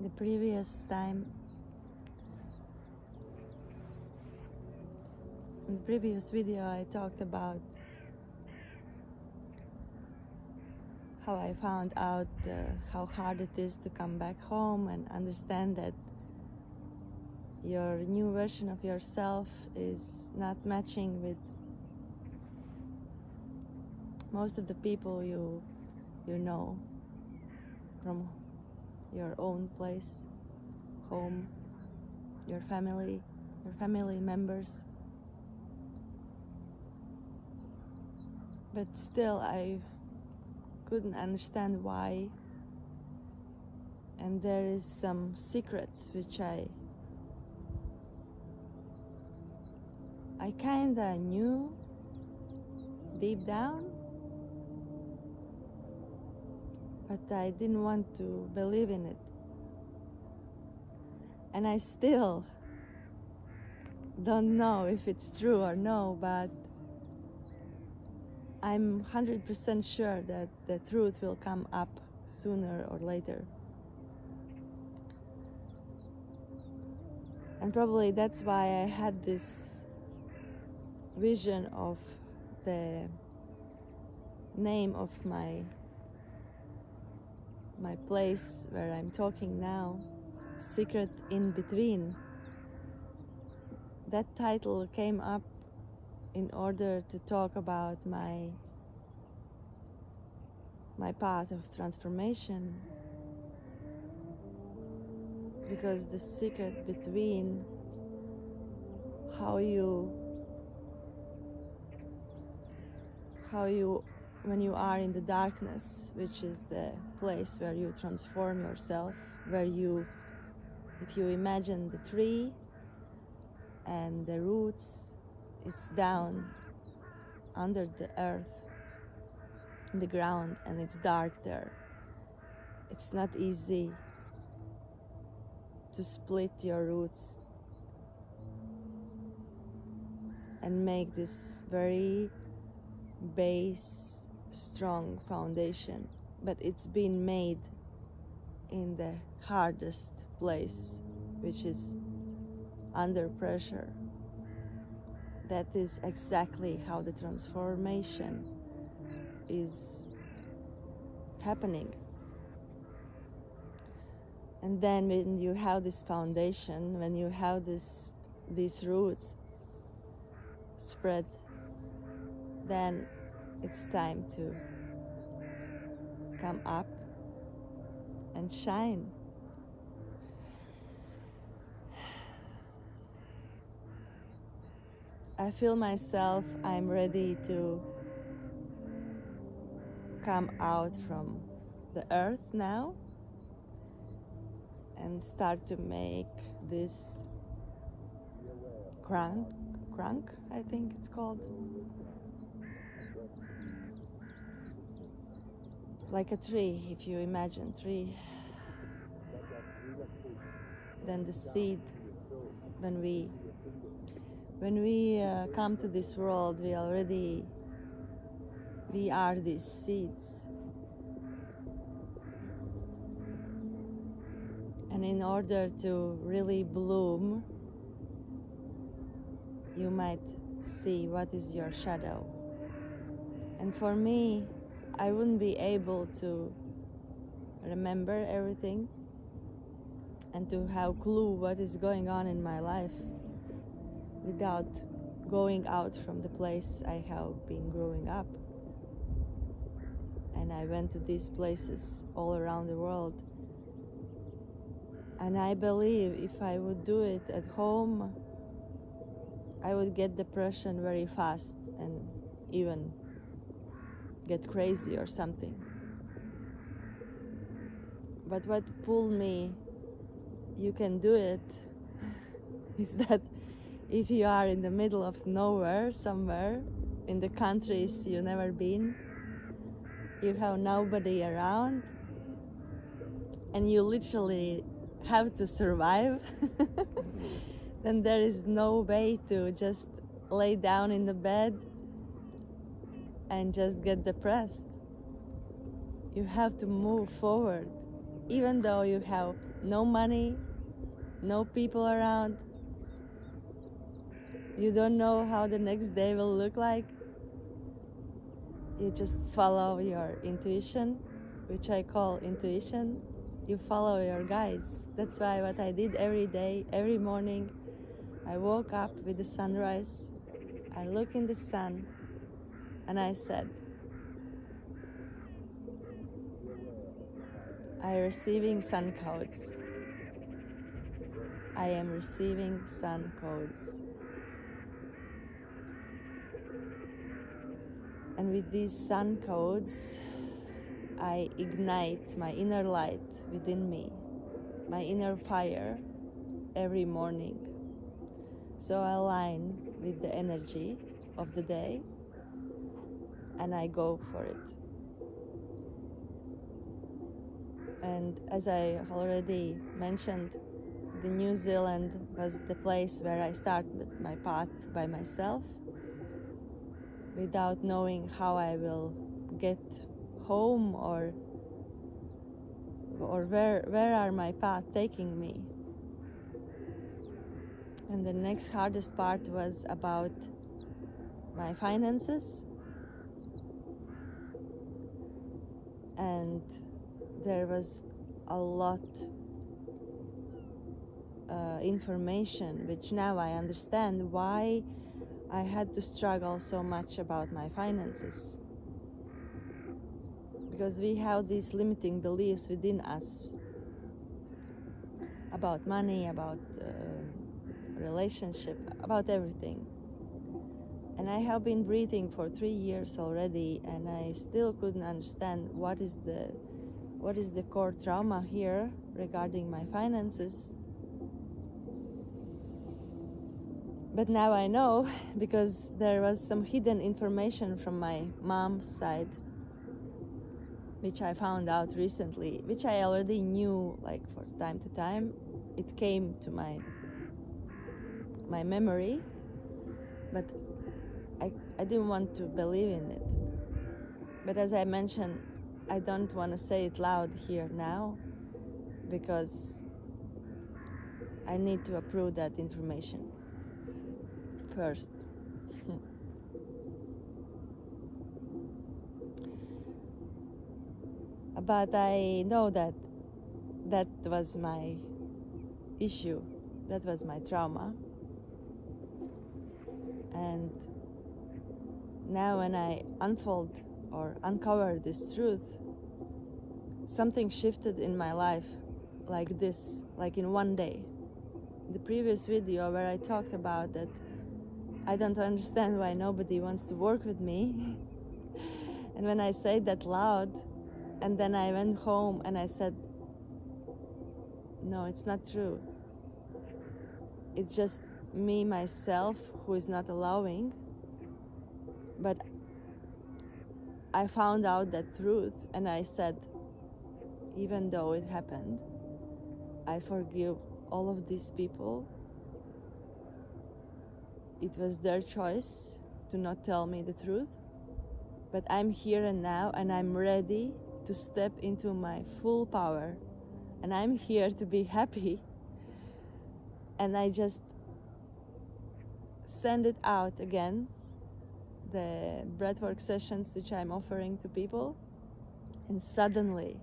the previous time, in the previous video, I talked about how I found out how hard it is to come back home and understand that your new version of yourself is not matching with most of the people you know from your own place, home, your family members. But still, I couldn't understand why, and there is some secrets which I kinda knew deep down, but I didn't want to believe in it. And I still don't know if it's true or no, but I'm 100% sure that the truth will come up sooner or later. And probably that's why I had this vision of the name of my place where I'm talking now, Secret in Between. That title came up in order to talk about my path of transformation, because the secret between how you when you are in the darkness, which is the place where you transform yourself, where if you imagine the tree and the roots, it's down under the earth, in the ground, and it's dark there. It's not easy to split your roots and make this very base, strong foundation, but it's been made in the hardest place, which is under pressure. That is exactly how the transformation is happening. And then when you have this foundation, when you have these roots spread, then it's time to come up and shine. I feel myself, I'm ready to come out from the earth now and start to make this crunk, I think it's called. Like a tree, if you imagine tree. Then the seed, when we come to this world, we are these seeds. And in order to really bloom, you might see what is your shadow. And for me, I wouldn't be able to remember everything and to have clue what is going on in my life without going out from the place I have been growing up. And I went to these places all around the world. And I believe if I would do it at home, I would get depression very fast and even get crazy or something. But what pulled me, you can do it, is that if you are in the middle of nowhere, somewhere, in the countries you've never been, you have nobody around, and you literally have to survive, then there is no way to just lay down in the bed and just get depressed. You have to move forward. Even though you have no money, no people around. You don't know how the next day will look like. You just follow your intuition, which I call intuition. You follow your guides. That's why what I did every day, every morning, I woke up with the sunrise. I look in the sun and I said, I am receiving sun codes. I am receiving sun codes. And with these sun codes, I ignite my inner light within me, my inner fire every morning. So I align with the energy of the day and I go for it. And as I already mentioned, the New Zealand was the place where I started my path by myself, without knowing how I will get home or where are my path taking me. And the next hardest part was about my finances. And there was a lot information which now I understand why I had to struggle so much about my finances. Because we have these limiting beliefs within us about money, about relationship, about everything. And I have been breathing for 3 years already, and I still couldn't understand what is the core trauma here regarding my finances. But now I know, because there was some hidden information from my mom's side, which I found out recently, which I already knew like for time to time. It came to my memory, but I didn't want to believe in it. But as I mentioned, I don't want to say it loud here now, because I need to approve that information first. But I know that was my issue, that was my trauma. And now when I unfold or uncover this truth, something shifted in my life like this, like in one day. The previous video where I talked about that I don't understand why nobody wants to work with me. And when I said that loud, and then I went home and I said, no, it's not true. It's just me, myself, who is not allowing. But I found out that truth, and I said, even though it happened, I forgive all of these people. It was their choice to not tell me the truth, but I'm here and now, and I'm ready to step into my full power, and I'm here to be happy. And I just send it out again, the breathwork sessions which I'm offering to people, and suddenly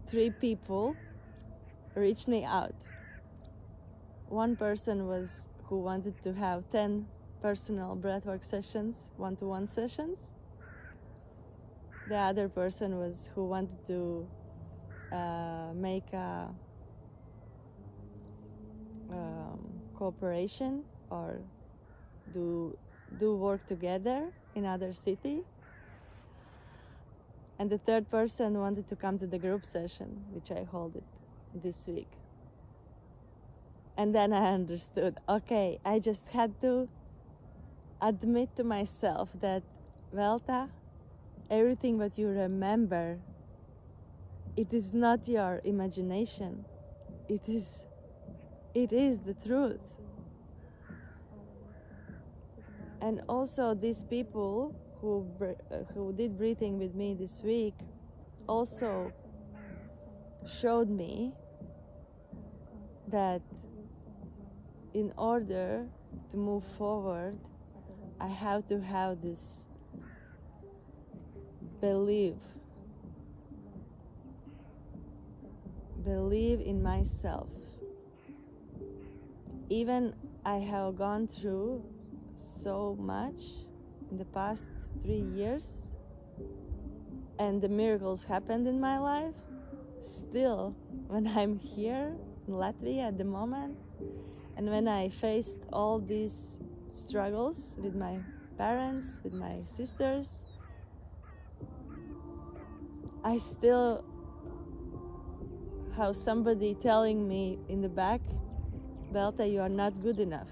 3 people reached me out. One person was who wanted to have 10 personal breathwork sessions, one-to-one sessions. The other person was who wanted to make a cooperation or do work together in other city. And the third person wanted to come to the group session, which I hold it this week. And then I understood, okay, I just had to admit to myself that, Velta, everything that you remember, it is not your imagination. It is the truth. And also these people who did breathing with me this week also showed me that in order to move forward, I have to have this believe in myself. Even I have gone through so much in the past 3 years, and the miracles happened in my life, still when I'm here in Latvia at the moment, and when I faced all these struggles with my parents, with my sisters, I still have somebody telling me in the back, Beata, you are not good enough.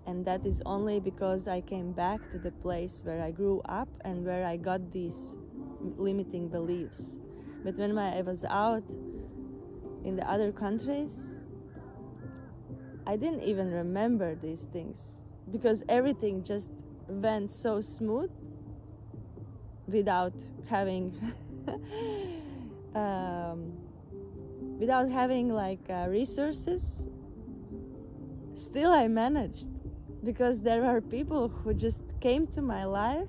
And that is only because I came back to the place where I grew up and where I got these limiting beliefs. But when I was out in the other countries, I didn't even remember these things because everything just went so smooth without having resources. Still I managed, because there were people who just came to my life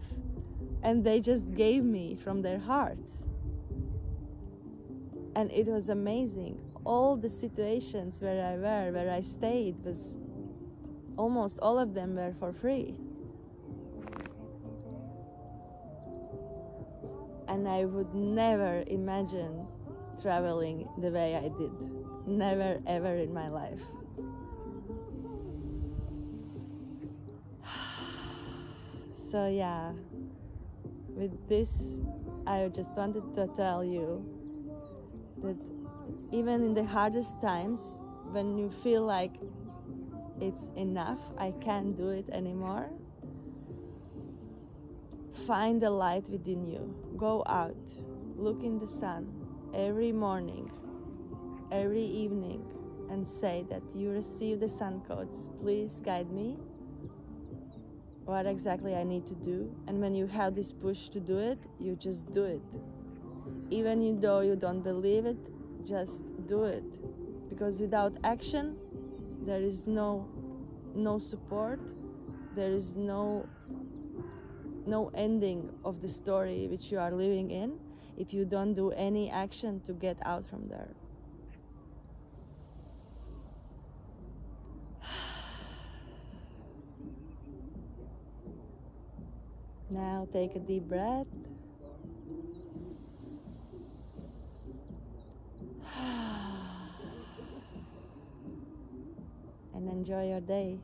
and they just gave me from their hearts. And it was amazing. All the situations where I stayed, was almost all of them were for free. And I would never imagine traveling the way I did. Never ever in my life. So yeah, with this, I just wanted to tell you that even in the hardest times, when you feel like it's enough, I can't do it anymore, find the light within you. Go out, look in the sun every morning, every evening, and say that you receive the sun codes. Please guide me what exactly I need to do. And when you have this push to do it, you just do it. Even though you don't believe it, just do it. Because without action, there is no support, there is no ending of the story which you are living in if you don't do any action to get out from there. Now take a deep breath. And enjoy your day.